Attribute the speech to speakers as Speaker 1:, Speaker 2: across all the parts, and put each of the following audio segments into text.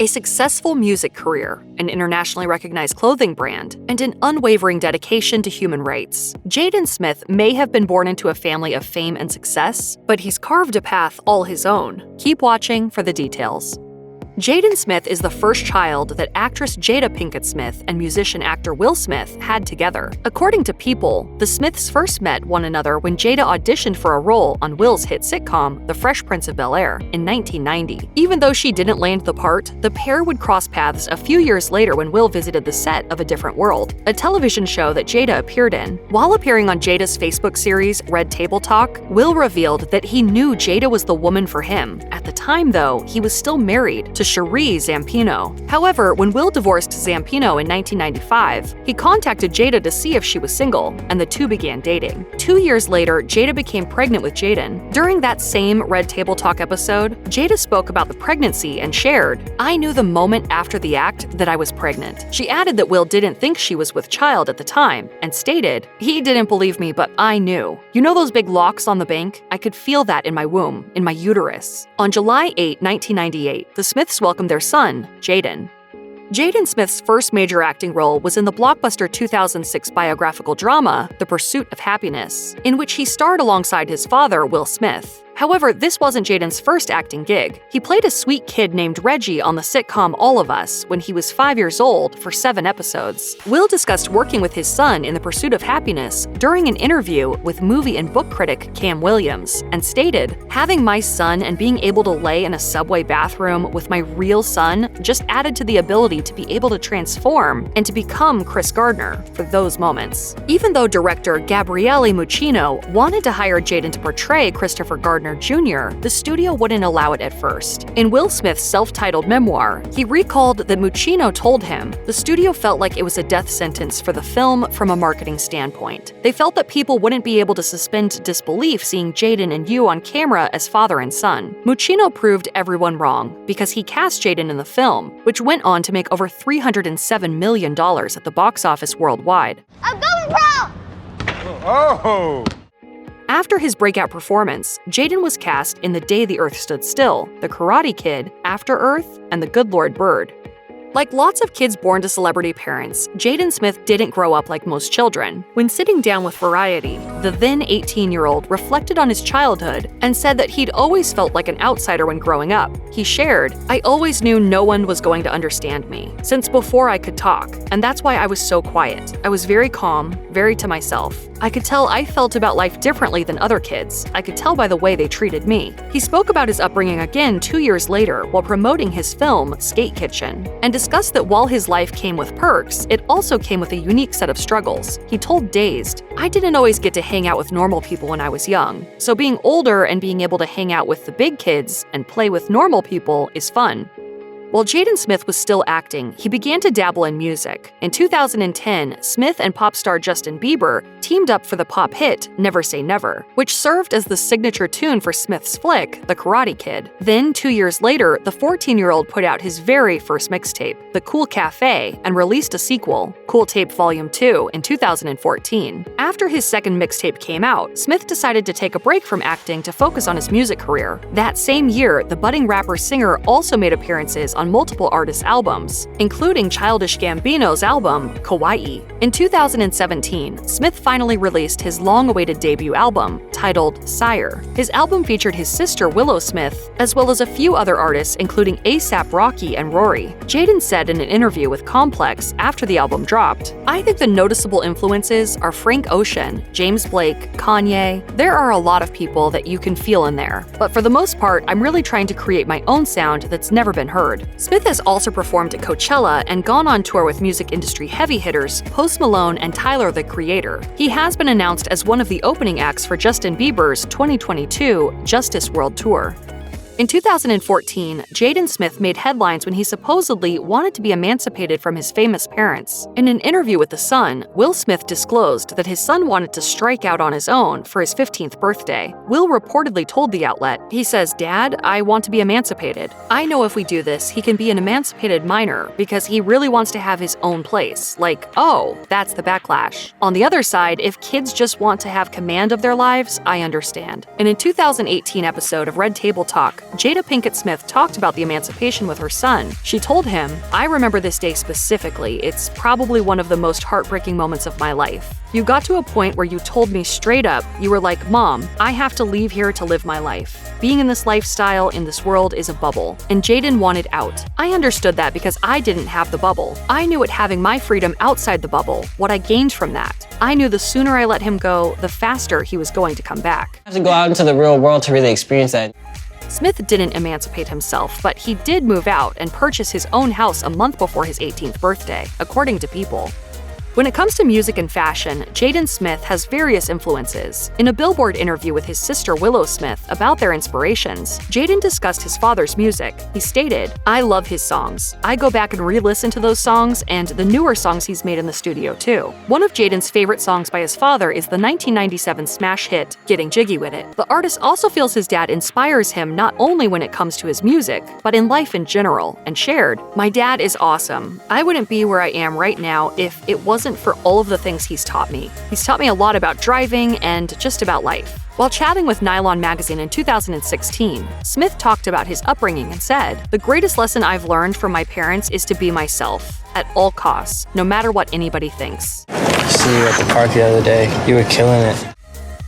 Speaker 1: A successful music career, an internationally recognized clothing brand, and an unwavering dedication to human rights. Jaden Smith may have been born into a family of fame and success, but he's carved a path all his own. Keep watching for the details. Jaden Smith is the first child that actress Jada Pinkett Smith and musician-actor Will Smith had together. According to People, the Smiths first met one another when Jada auditioned for a role on Will's hit sitcom, The Fresh Prince of Bel-Air, in 1990. Even though she didn't land the part, the pair would cross paths a few years later when Will visited the set of A Different World, a television show that Jada appeared in. While appearing on Jada's Facebook series, Red Table Talk, Will revealed that he knew Jada was the woman for him. At the time, though, he was still married to Cherie Zampino. However, when Will divorced Zampino in 1995, he contacted Jada to see if she was single, and the two began dating. 2 years later, Jada became pregnant with Jaden. During that same Red Table Talk episode, Jada spoke about the pregnancy and shared, "I knew the moment after the act that I was pregnant." She added that Will didn't think she was with child at the time, and stated, "He didn't believe me, but I knew. You know those big locks on the bank? I could feel that in my womb, in my uterus." On July 8, 1998, the Smiths welcomed their son, Jaden. Jaden Smith's first major acting role was in the blockbuster 2006 biographical drama, The Pursuit of Happiness, in which he starred alongside his father, Will Smith. However, this wasn't Jaden's first acting gig. He played a sweet kid named Reggie on the sitcom All of Us when he was 5 years old for 7 episodes. Will discussed working with his son in The Pursuit of Happiness during an interview with movie and book critic Cam Williams, and stated, "Having my son and being able to lay in a subway bathroom with my real son just added to the ability to be able to transform and to become Chris Gardner for those moments." Even though director Gabriele Muccino wanted to hire Jaden to portray Christopher Gardner Jr., the studio wouldn't allow it at first. In Will Smith's self-titled memoir, he recalled that Muccino told him the studio felt like it was a death sentence for the film from a marketing standpoint. They felt that people wouldn't be able to suspend disbelief seeing Jaden and you on camera as father and son. Muccino proved everyone wrong because he cast Jaden in the film, which went on to make over $307 million at the box office worldwide.
Speaker 2: I'm going pro!
Speaker 3: Oh!
Speaker 1: After his breakout performance, Jaden was cast in The Day the Earth Stood Still, The Karate Kid, After Earth, and The Good Lord Bird. Like lots of kids born to celebrity parents, Jaden Smith didn't grow up like most children. When sitting down with Variety, the then 18-year-old reflected on his childhood and said that he'd always felt like an outsider when growing up. He shared, "I always knew no one was going to understand me, since before I could talk, and that's why I was so quiet. I was very calm, very to myself. I could tell I felt about life differently than other kids. I could tell by the way they treated me." He spoke about his upbringing again 2 years later while promoting his film, Skate Kitchen, and discussed that while his life came with perks, it also came with a unique set of struggles. He told Dazed, "I didn't always get to hang out with normal people when I was young, so being older and being able to hang out with the big kids and play with normal people is fun." While Jaden Smith was still acting, he began to dabble in music. In 2010, Smith and pop star Justin Bieber teamed up for the pop hit Never Say Never, which served as the signature tune for Smith's flick, The Karate Kid. Then, 2 years later, the 14-year-old put out his very first mixtape, The Cool Cafe, and released a sequel, Cool Tape Volume 2, in 2014. After his second mixtape came out, Smith decided to take a break from acting to focus on his music career. That same year, the budding rapper-singer also made appearances on multiple artists' albums, including Childish Gambino's album, Kawaii. In 2017, Smith finally released his long-awaited debut album, titled Sire. His album featured his sister Willow Smith, as well as a few other artists including A$AP Rocky and Rory. Jaden said in an interview with Complex after the album dropped, "I think the noticeable influences are Frank Ocean, James Blake, Kanye. There are a lot of people that you can feel in there, but for the most part, I'm really trying to create my own sound that's never been heard." Smith has also performed at Coachella and gone on tour with music industry heavy hitters Post Malone and Tyler, the Creator. He has been announced as one of the opening acts for Justin Bieber's 2022 Justice World Tour. In 2014, Jaden Smith made headlines when he supposedly wanted to be emancipated from his famous parents. In an interview with The Sun, Will Smith disclosed that his son wanted to strike out on his own for his 15th birthday. Will reportedly told the outlet, he says, "Dad, I want to be emancipated. I know if we do this, he can be an emancipated minor because he really wants to have his own place. Like, oh, that's the backlash. On the other side, if kids just want to have command of their lives, I understand." In a 2018 episode of Red Table Talk, Jada Pinkett Smith talked about the emancipation with her son. She told him, "I remember this day specifically. It's probably one of the most heartbreaking moments of my life. You got to a point where you told me straight up, you were like, 'Mom, I have to leave here to live my life. Being in this lifestyle, in this world, is a bubble.' And Jaden wanted out. I understood that because I didn't have the bubble. I knew what having my freedom outside the bubble, what I gained from that. I knew the sooner I let him go, the faster he was going to come back."
Speaker 3: I have to go out into the real world to really experience that.
Speaker 1: Smith didn't emancipate himself, but he did move out and purchase his own house a month before his 18th birthday, according to People. When it comes to music and fashion, Jaden Smith has various influences. In a Billboard interview with his sister Willow Smith about their inspirations, Jaden discussed his father's music. He stated, "I love his songs. I go back and re-listen to those songs and the newer songs he's made in the studio too." One of Jaden's favorite songs by his father is the 1997 smash hit, "Getting Jiggy With It." The artist also feels his dad inspires him not only when it comes to his music, but in life in general, and shared, "My dad is awesome. I wouldn't be where I am right now if it wasn't for all of the things he's taught me. He's taught me a lot about driving and just about life." While chatting with Nylon magazine in 2016, Smith talked about his upbringing and said, "The greatest lesson I've learned from my parents is to be myself, at all costs, no matter what anybody thinks."
Speaker 3: I see you at the park the other day. You were killing it.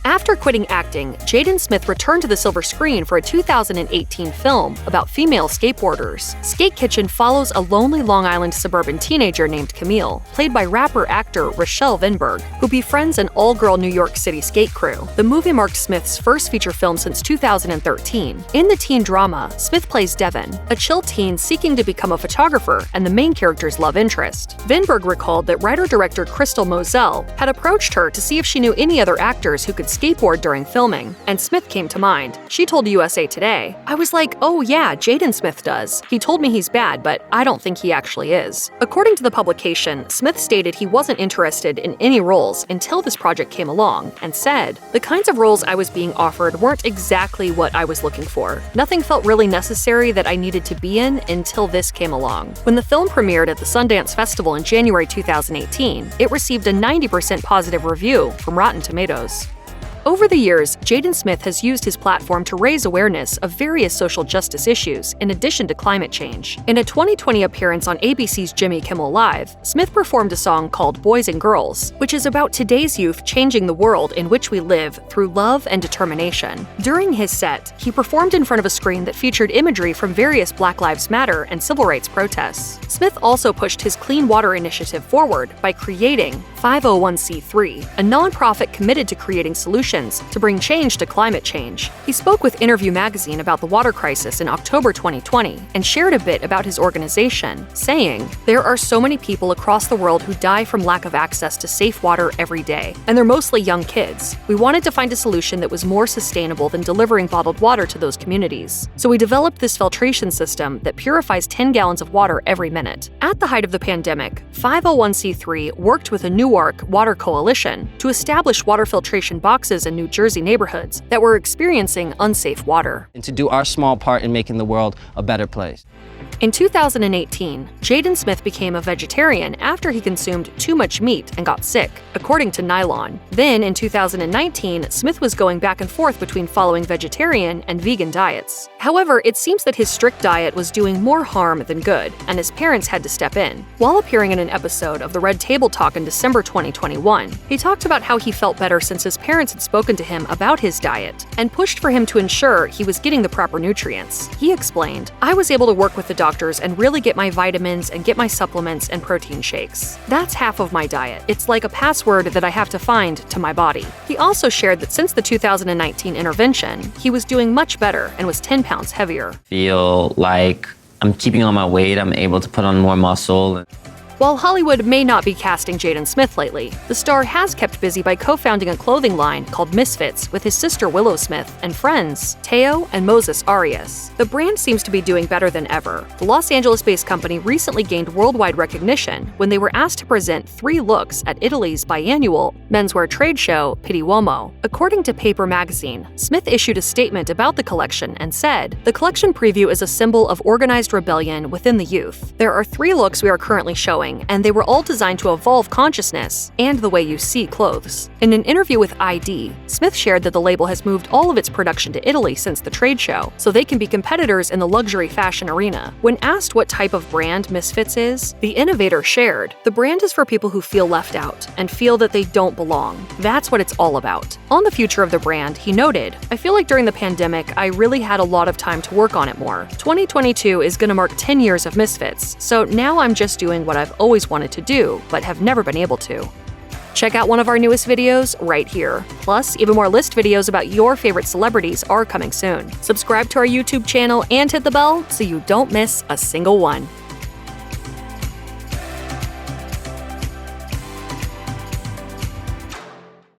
Speaker 1: After quitting acting, Jaden Smith returned to the silver screen for a 2018 film about female skateboarders. Skate Kitchen follows a lonely Long Island suburban teenager named Camille, played by rapper-actor Rochelle Vinberg, who befriends an all-girl New York City skate crew. The movie marked Smith's first feature film since 2013. In the teen drama, Smith plays Devin, a chill teen seeking to become a photographer and the main character's love interest. Vinberg recalled that writer-director Crystal Moselle had approached her to see if she knew any other actors who could skateboard during filming, and Smith came to mind. She told USA Today, "I was like, oh yeah, Jaden Smith does. He told me he's bad, but I don't think he actually is." According to the publication, Smith stated he wasn't interested in any roles until this project came along, and said, "The kinds of roles I was being offered weren't exactly what I was looking for. Nothing felt really necessary that I needed to be in until this came along." When the film premiered at the Sundance Festival in January 2018, it received a 90% positive review from Rotten Tomatoes. Over the years, Jaden Smith has used his platform to raise awareness of various social justice issues in addition to climate change. In a 2020 appearance on ABC's Jimmy Kimmel Live, Smith performed a song called Boys and Girls, which is about today's youth changing the world in which we live through love and determination. During his set, he performed in front of a screen that featured imagery from various Black Lives Matter and civil rights protests. Smith also pushed his clean water initiative forward by creating 501c3, a nonprofit committed to creating solutions to bring change to climate change. He spoke with Interview magazine about the water crisis in October 2020 and shared a bit about his organization, saying, "There are so many people across the world who die from lack of access to safe water every day, and they're mostly young kids. We wanted to find a solution that was more sustainable than delivering bottled water to those communities. So we developed this filtration system that purifies 10 gallons of water every minute." At the height of the pandemic, 501c3 worked with a Newark Water Coalition to establish water filtration boxes in New Jersey neighborhoods that were experiencing unsafe water.
Speaker 3: And to do our small part in making the world a better place.
Speaker 1: In 2018, Jaden Smith became a vegetarian after he consumed too much meat and got sick, according to Nylon. Then, in 2019, Smith was going back and forth between following vegetarian and vegan diets. However, it seems that his strict diet was doing more harm than good, and his parents had to step in. While appearing in an episode of the Red Table Talk in December 2021, he talked about how he felt better since his parents had spoken to him about his diet and pushed for him to ensure he was getting the proper nutrients. He explained, "I was able to work with the doctors and really get my vitamins and get my supplements and protein shakes. That's half of my diet. It's like a password that I have to find to my body." He also shared that since the 2019 intervention, he was doing much better and was 10 pounds heavier.
Speaker 4: Feel like I'm keeping on my weight, I'm able to put on more muscle.
Speaker 1: While Hollywood may not be casting Jaden Smith lately, the star has kept busy by co-founding a clothing line called Misfits with his sister Willow Smith and friends Teo and Moses Arias. The brand seems to be doing better than ever. The Los Angeles-based company recently gained worldwide recognition when they were asked to present 3 looks at Italy's biannual menswear trade show, Pitti Uomo. According to Paper magazine, Smith issued a statement about the collection and said, "The collection preview is a symbol of organized rebellion within the youth. There are 3 looks we are currently showing. going, and they were all designed to evolve consciousness and the way you see clothes. In an interview with ID, Smith shared that the label has moved all of its production to Italy since the trade show, so they can be competitors in the luxury fashion arena. When asked what type of brand Misfits is, the innovator shared, "The brand is for people who feel left out and feel that they don't belong. That's what it's all about." On the future of the brand, he noted, "I feel like during the pandemic, I really had a lot of time to work on it more. 2022 is going to mark 10 years of Misfits, so now I'm just doing what I've always wanted to do, but have never been able to." Check out one of our newest videos right here. Plus, even more list videos about your favorite celebrities are coming soon. Subscribe to our YouTube channel and hit the bell so you don't miss a single one.